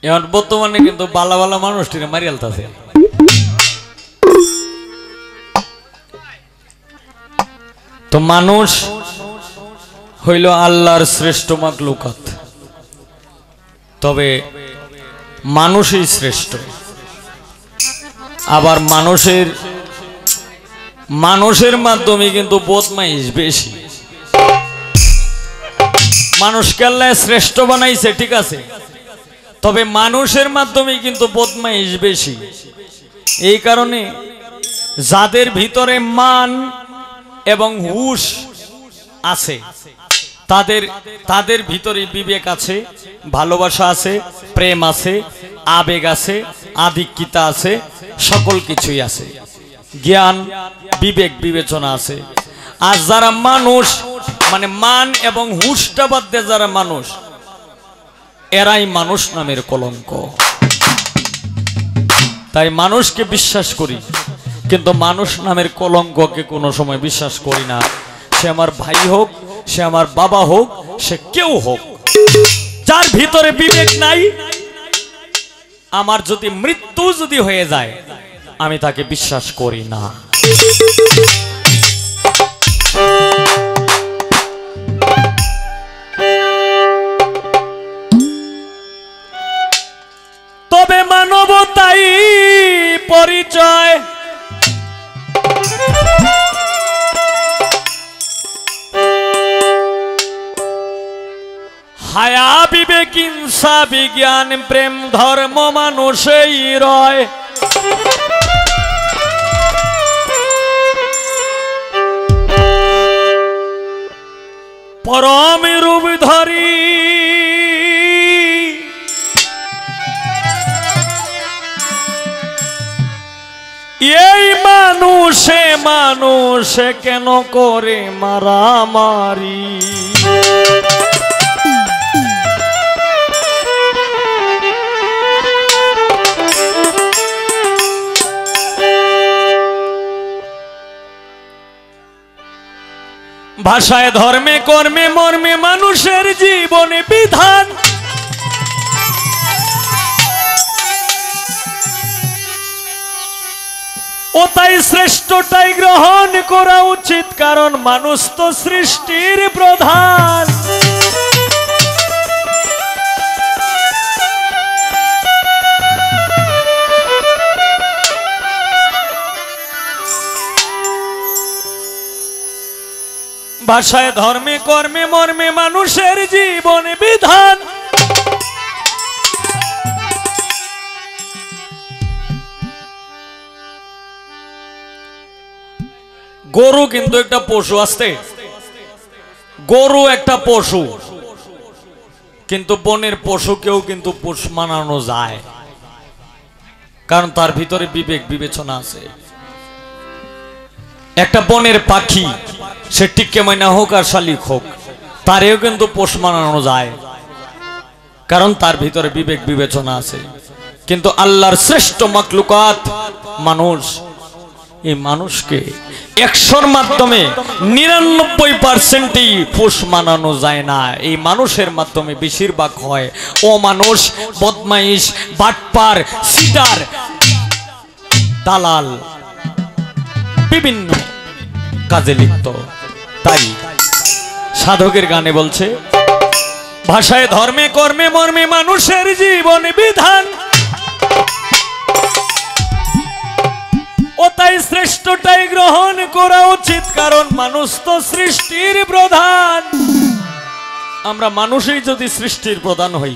এখন বর্তমানে কিন্তু বালা বালা মানুষটিরে মারি আলতাছে। তো মানুষ হইল আল্লাহর শ্রেষ্ঠ মাখলুকাত, তবে মানুষই শ্রেষ্ঠ। আবার মানুষের মাধ্যমে কিন্তু বদমাইশ বেশি। মানুষকে আল্লাহ শ্রেষ্ঠ বানাইছে ঠিক আছে, তবে মানুষের মাধ্যমে কিন্তু বদমাইশ বেশি। এই কারণে যাদের ভিতরে মান এবং হুশ আছে তাদের ভিতরে বিবেক আছে, ভালোবাসা আছে, প্রেম আছে, আবেগ আছে, আধিক্যতা আছে, সকল কিছুই আছে, জ্ঞান বিবেক বিবেচনা আছে। আর যারা মানুষ মানে মান এবং হুশটা বাদ দিয়ে যারা মানুষ, এরাই মানুষ নামের কলঙ্ক। তাই মানুষকে বিশ্বাস করি, কিন্তু মানুষ নামের কলঙ্ককে কোনো সময় বিশ্বাস করি না। সে আমার ভাই হোক, সে আমার বাবা হোক, সে কেউ হোক, যার ভিতরে বিবেক নাই, আমার যদি মৃত্যু যদি হয়ে যায় আমি তাকে বিশ্বাস করি না। তবে মানবতাই পরিচয়, হায়া বিবেক হিংসা বিজ্ঞান প্রেম ধর্ম মানুষই রয়। পরম রূপ ধরি এই মানুষে কেন করে মারামারি। ভাষায় ধর্মে কর্মে মর্মে মানুষের জীবনে বিধান। ও তাই শ্রেষ্ঠটাই গ্রহণ করা উচিত, কারণ মানুষ তো সৃষ্টির প্রধান। ভাষায় ধর্মে কর্মে মর্মে মানুষের জীবনে বিধান। গরু কিন্তু একটা পশু, আসতে গরু একটা পশু, কিন্তু বনের পশুকেও কিন্তু পোষ মানানো যায়, কারণ তার ভিতরে বিবেক বিবেচনা আছে। একটা বনের পাখি, সে টিক্কে ময়না হোক আর শালিক হোক, তারেও কিন্তু পোষ মানানো যায়, কারণ তার ভিতরে বিবেক বিবেচনা আছে। কিন্তু আল্লাহর শ্রেষ্ঠ মাখলুকাত মানুষ, এই মানুষকে 100-র মাধ্যমে 99%ই পোষ মানানো যায় না। এই মানুষের মাধ্যমে বেশিরভাগ হয় ও মানুষ, বদমাইশ, বাটপার, সিটার, দালাল, বিভিন্ন কাজে লিপ্ত। তাই সাধকের গানে বলছে, ভাষায় ধর্মে কর্মে মর্মে মানুষের জীবনে বিধান। ও তাই শ্রেষ্ঠটাই গ্রহণ করা উচিত, কারণ মানুষ তো সৃষ্টির প্রধান। আমরা মানুষই যদি সৃষ্টির প্রধান হই,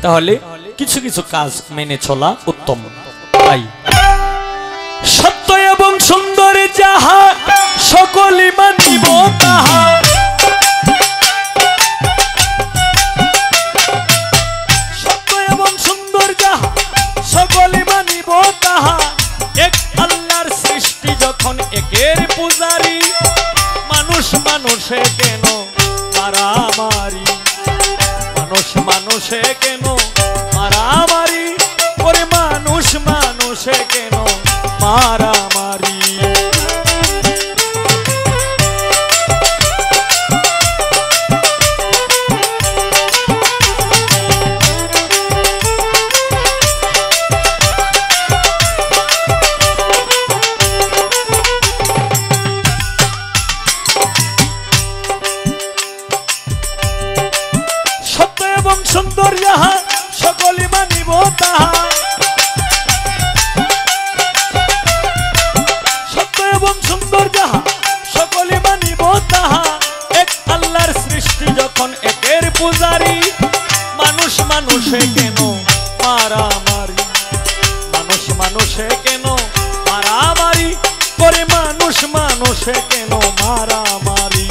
তাহলে কিছু কিছু কাজ মেনে চলা উত্তম। তাই সত্য এবং সুন্দর যাহা সকলই মানিব তাহা, সত্য এবং সুন্দর যাহা সকলই মানিব তাহা। এক আল্লাহর সৃষ্টি যখন একের পূজারি, মানুষ মানুষে কেন মারামারি, মানুষ মানুষে কেন মারামারি, ওরে মানুষ মানুষে কেন মারামারি। মানুষে কেন মারামারি, মানুষ মানুষে কেন মারামারি করে, মানুষ মানুষে কেন মারামারি।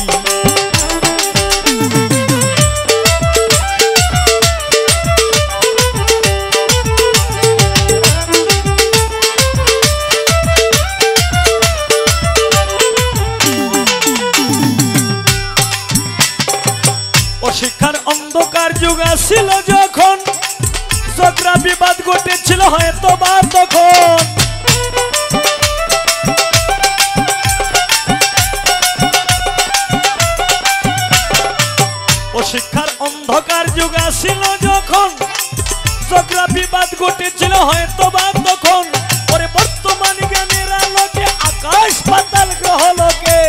অশিক্ষার অন্ধকার যুগ ছিল যখন, ঝগড়া বিবাদ ঘটেছিল হয়তো বা তখন। অশিক্ষার অন্ধকার যুগ ছিল যখন, ঝগড়া বিবাদ ঘটেছিল হয়তো বা তখন। পরে বর্তমান জ্ঞানের আলোকে আকাশ পাতাল গ্রহ লোকে,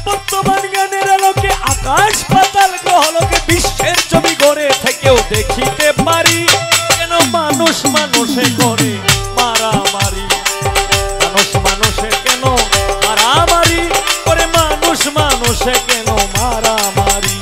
বর্তমান জ্ঞানের আলোকে আকাশ পাতাল গ্রহ লোকে বিশ্বের ছবি গড়ে থেকেও দেখিতে পারি, কেন মানুষ মানুষে করে মারামারি, মানুষ মানুষে কেন মারামারি করে, মানুষ মানুষে কেন মারামারি।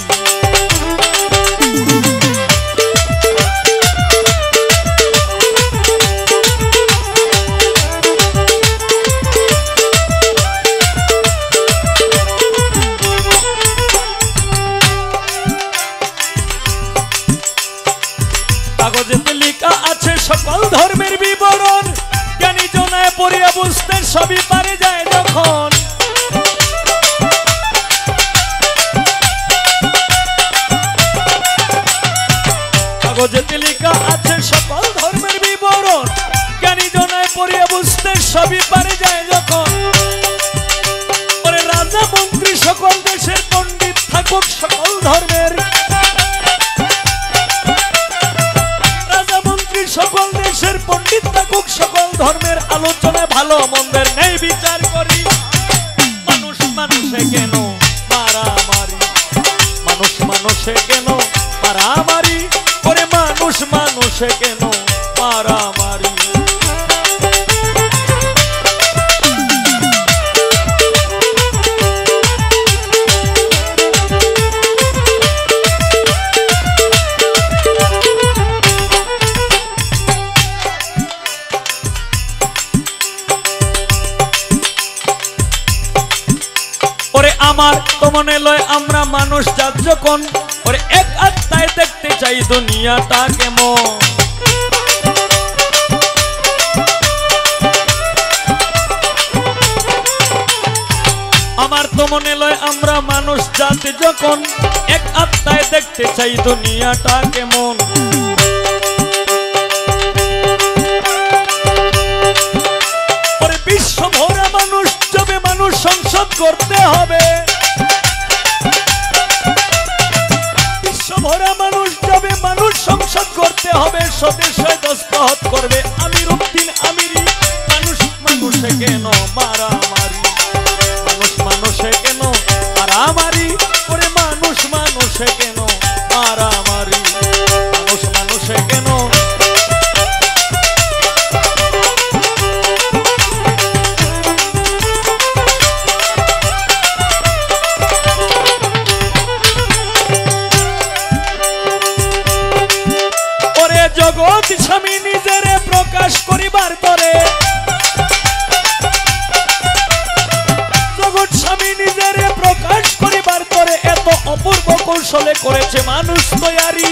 কাগজেতে লেখা আছে সকল ধর্মের বিবরণ, জ্ঞানী জনায় পড়িয়া বুঝতে সবই পারে যায় যখন। কাগজেতে লেখা আছে সকল ধর্মের বিবরণ, জ্ঞানী জনায় পড়িয়া বুঝতে সবই পারে যায় যখন। ওরে রাজা মন্ত্রী সকল দেশের পণ্ডিত থাকুক সকল ধর্মের, সকল দেশের পণ্ডিত থাকুক সকল ধর্মের, আলোচনায় ভালো মন্দের নেই বিচার করি, মানুষ মানুষে কেন মারামারি, মানুষ মানুষে কেন মারামারি করে, মানুষ মানুষে কেন মারামারি। আমার তো মনে লয় আমরা মানুষ জাত যখন, ওরে এক আত্মায় দেখতে চাই দুনিয়াটা কেমন। আমার তো মনে লয় আমরা মানুষ জাতি যখন, এক আত্মায় দেখতে চাই দুনিয়াটা কেমন। ওরে বিশ্ব ভরা মানুষ যাবে, মানুষ সংসদ করতে হবে, বিশ্বভরা মানুষ যাবে, মানুষ সংসদ করতে হবে, স্বদেশে দস্তখত করবে আমির উদ্দিন আমিরি, মানুষ মানুষে কেন মারামারি, মানুষ মানুষে কেন মারামারি করে, মানুষ মানুষে কেন মারামারি, মানুষ মানুষে কেন। জগৎ স্বামী নিজের প্রকাশ করিবার তরে, জগৎ স্বামী নিজের প্রকাশ করিবার তরে, এত অপূর্ব কৌশলে করেছে মানুষ তৈয়ারি,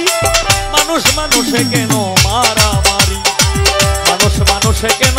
মানুষ মানুষে কেন মারামারি, মানুষ মানুষে কেন